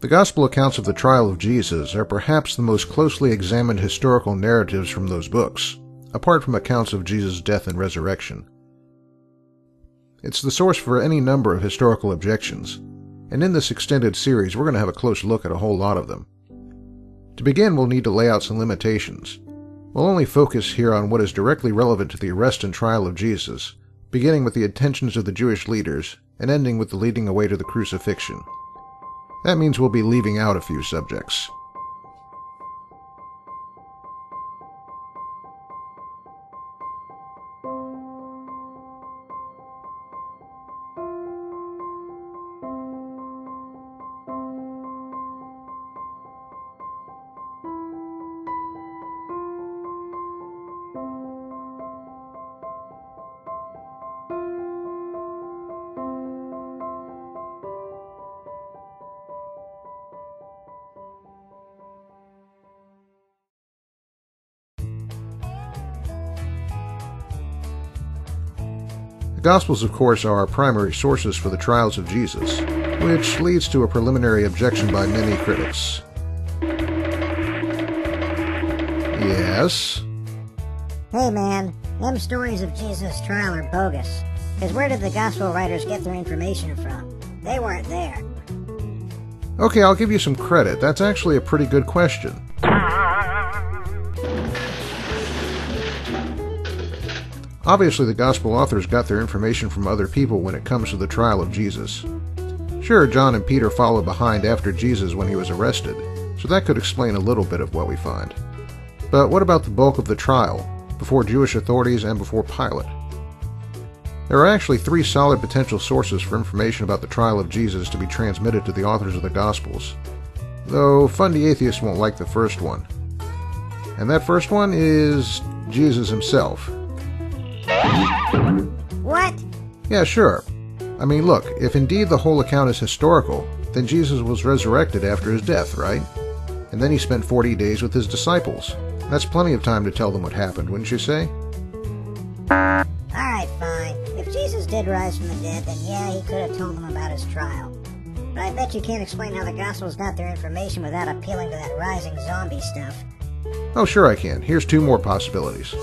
The Gospel accounts of the trial of Jesus are perhaps the most closely examined historical narratives from those books, apart from accounts of Jesus' death and resurrection. It's the source for any number of historical objections, and in this extended series we're going to have a close look at a whole lot of them. To begin, we'll need to lay out some limitations. We'll only focus here on what is directly relevant to the arrest and trial of Jesus, beginning with the intentions of the Jewish leaders and ending with the leading away to the crucifixion. That means we'll be leaving out a few subjects. The Gospels, of course, are our primary sources for the trials of Jesus, which leads to a preliminary objection by many critics. Yes? Hey man, them stories of Jesus' trial are bogus. Because where did the Gospel writers get their information from? They weren't there. Okay, I'll give you some credit. That's actually a pretty good question. Obviously, the Gospel authors got their information from other people when it comes to the trial of Jesus. Sure, John and Peter followed behind after Jesus when he was arrested, so that could explain a little bit of what we find. But what about the bulk of the trial, before Jewish authorities and before Pilate? There are actually three solid potential sources for information about the trial of Jesus to be transmitted to the authors of the Gospels, though fundy atheists won't like the first one. And that first one is Jesus himself. What? Yeah, sure. I mean, look, if indeed the whole account is historical, then Jesus was resurrected after his death, right? And then he spent 40 days with his disciples. That's plenty of time to tell them what happened, wouldn't you say? Alright, fine. If Jesus did rise from the dead, then yeah, he could have told them about his trial. But I bet you can't explain how the Gospels got their information without appealing to that rising zombie stuff. Oh, sure I can. Here's two more possibilities.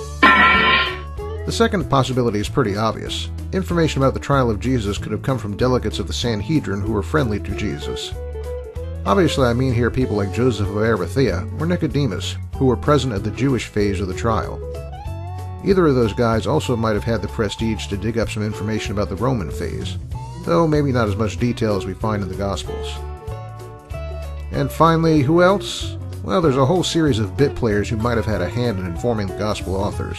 The second possibility is pretty obvious. Information about the trial of Jesus could have come from delegates of the Sanhedrin who were friendly to Jesus. Obviously, I mean here people like Joseph of Arimathea or Nicodemus, who were present at the Jewish phase of the trial. Either of those guys also might have had the prestige to dig up some information about the Roman phase, though maybe not as much detail as we find in the Gospels. And finally, who else? Well, there's a whole series of bit players who might have had a hand in informing the Gospel authors.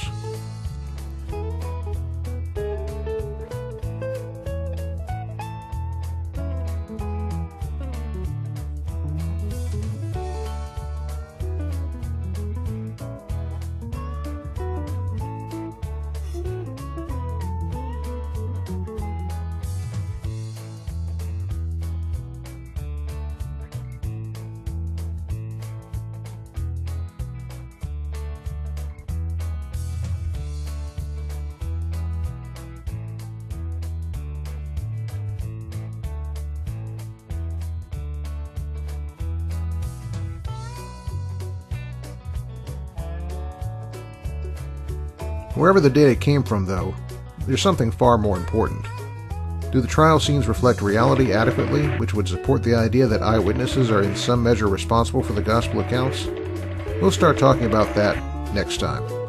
Wherever the data came from, though, there's something far more important. Do the trial scenes reflect reality adequately, which would support the idea that eyewitnesses are in some measure responsible for the Gospel accounts? We'll start talking about that next time.